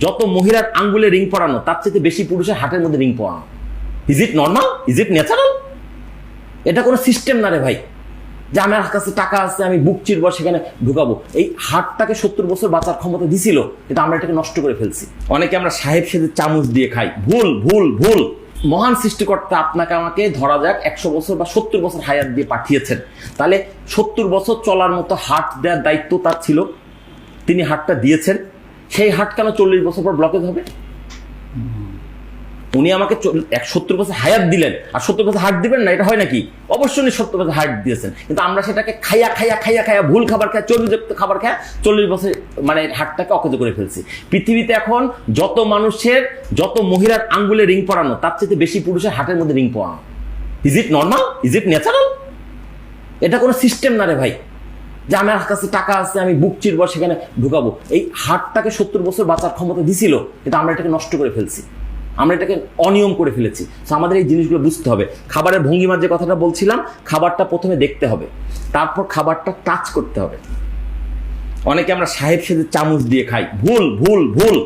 যত মহিলার আঙ্গুলে রিং পরানো তার চেয়ে বেশি পুরুষের হাতের মধ্যে রিং পরানো। Is it normal? Is it natural? এটা কোনো সিস্টেম না রে ভাই, যে আমার কাছে টাকা আছে আমি বুক চিরব সেখানে ঢুকাবো। এই হাতটাকে 70 বছর বাঁচার ক্ষমতা দিছিল, কিন্তু আমরা এটাকে নষ্ট করে ফেলছি। অনেকে আমরা সাহেব সেজে চামচ দিয়ে খাই। ভুল ভুল ভুল। মহান সৃষ্টিকর্তা আপনাকে আমাকে ধরা যাক 100 বছর বা 70 বছর হায়াত দিয়ে পাঠিয়েছেন, তাহলে 70 বছর চলার মতো হার্ট দেওয়ার দায়িত্ব তার ছিল, তিনি হার্টটা দিয়েছেন। সেই হার্ট কেন 40 বছর পর ব্লকেজ হবে? উনি আমাকে 70 বছর হায়াত দিলেন আর 70 বছর হার্ট দিবেন না, এটা হয় নাকি? অবশ্যই উনি 70 বছর হার্ট দিয়েছেন, কিন্তু আমরা সেটাকে খাইয়া খাইয়া খাইয়া খাইয়া ভুল খাবার খায়, চর্বিযুক্ত খাবার খায় 40 বছর মানে হার্টটাকে অকেজো করে ফেলছি। পৃথিবীতে এখন যত মানুষের, যত মহিলার আঙ্গুলে রিং পরানো তার চেয়ে বেশি পুরুষের হার্টের মধ্যে রিং পরানো। Is it normal? Is it natural? এটা কোনো সিস্টেম না রে ভাই, যে আমার কাছে টাকা আছে আমি বুক চিরব সেখানে ঢুকাবো। এই হার্টটাকে 70 বছর বাঁচার ক্ষমতা দিছিল, কিন্তু আমরা এটাকে নষ্ট করে ফেলছি, আমরা এটাকে অনিয়ম করে ফেলেছি। তো আমাদের এই জিনিসগুলো বুঝতে হবে। খাবারের ভঙ্গিমার যে কথাটা বলছিলাম, খাবারটা প্রথমে দেখতে হবে, তারপর খাবারটা টাচ করতে হবে। অনেকে আমরা সাহেব সেজে চামচ দিয়ে খাই। ভুল ভুল ভুল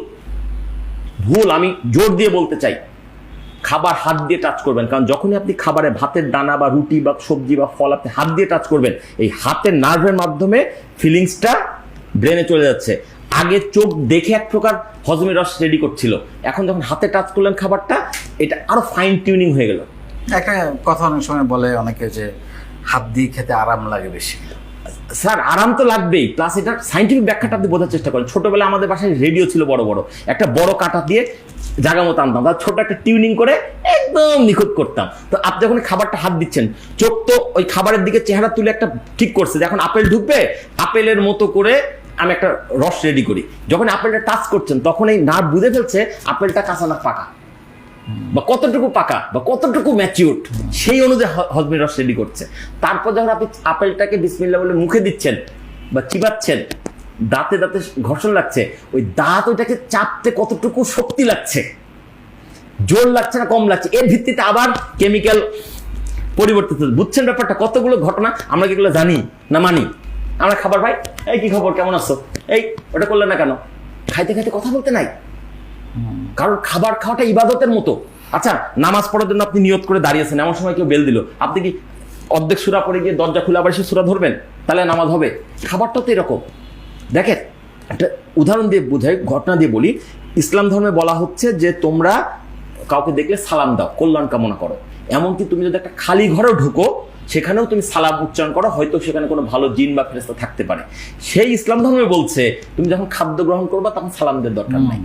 ভুল। আমি জোর দিয়ে বলতে চাই, খাবার হাত দিয়ে টাচ করবেন, কারণ যখনই আপনি খাবারে ভাতের দানা বা রুটি বা সবজি বা ফল আপনি হাত দিয়ে টাচ করবেন, এই হাতের নার্ভের মাধ্যমে ফিলিংসটা ব্রেনে চলে যাচ্ছে। আগে চোখ দেখে এক প্রকার হজমের রস রেডি করছিল, এখন যখন হাতে টাচ করলেন খাবারটা, এটা আরো ফাইন টিউনিং হয়ে গেল। একটা কথা অনেক সময় বলে অনেকে যে হাত দিয়ে খেতে আরাম লাগে বেশি। স্যার আরাম তো লাগবেই, প্লাস এটার সাইন্টিফিক ব্যাখ্যাটা আপনি বোঝার চেষ্টা করেন। ছোটবেলায় আমাদের বাসায় রেডিও ছিল বড় বড়, একটা বড় কাঁটা দিয়ে জায়গা মতো আনতাম, তার ছোট একটা টিউনিং করে একদম নিখুঁত করতাম। তো আপনি যখন খাবারটা হাত দিচ্ছেন, চোখ তো ওই খাবারের দিকে চেহারা তুলে একটা ঠিক করছে যে এখন আপেল ঢুকবে, আপেলের মতো করে আমি একটা রস রেডি করি। যখন আপেলটা টাচ করছেন, তখন এই নার্ভ বুঝে ফেলছে আপেলটা কাঁচা না পাকা, বা কতটুকু পাকা বা কতটুকু ম্যাচিউরড, সেই অনুযায়ী হজমের রস রেডি করছে। তারপর যখন আপনি আপেলটাকে বিসমিল্লাহ বলে মুখে দিচ্ছেন বা চিবাচ্ছেন, দাঁতে দাঁতে ঘর্ষণ লাগছে, ওই দাঁত ওইটাকে চাপতে কতটুকু শক্তি লাগছে, জোর লাগছে না কম লাগছে, এর ভিত্তিতে আবার কেমিক্যাল পরিবর্তিত। বুঝছেন ব্যাপারটা? কতগুলো ঘটনা আমরা এগুলো জানি না মানি। আমরা খাবার ভাই, এই কি খবর, কেমন আছো, এই ওটা করলে না কেন, খাইতে খাইতে কথা বলতে নাই। কারণ খাবার খাওয়াটা ইবাদতের মতো। আচ্ছা, নামাজ পড়ার জন্য আপনি নিয়ত করে দাঁড়িয়েছেন, এমন সময় কেউ বেল দিল, আপনি কি অর্ধেক সূরা পড়ে গিয়ে দরজা খুলে আবার সে সূরা ধরবেন? তাহলে নামাজ হবে? খাবারটাও তো এরকম। দেখেন, একটা উদাহরণ দিয়ে বোঝাই, ঘটনা দিয়ে বলি। ইসলাম ধর্মে বলা হচ্ছে যে তোমরা কাউকে দেখলে সালাম দাও, কল্যাণ কামনা করো। এমনকি তুমি যদি একটা খালি ঘরেও ঢুকো, সেখানেও তুমি সালাম উচ্চারণ করো, হয়তো সেখানে কোনো ভালো জিন বা ফেরেশতা থাকতে পারে। সেই ইসলাম ধর্মে বলছে তুমি যখন খাদ্য গ্রহণ করবা তখন সালাম দেওয়ার দরকার নাই।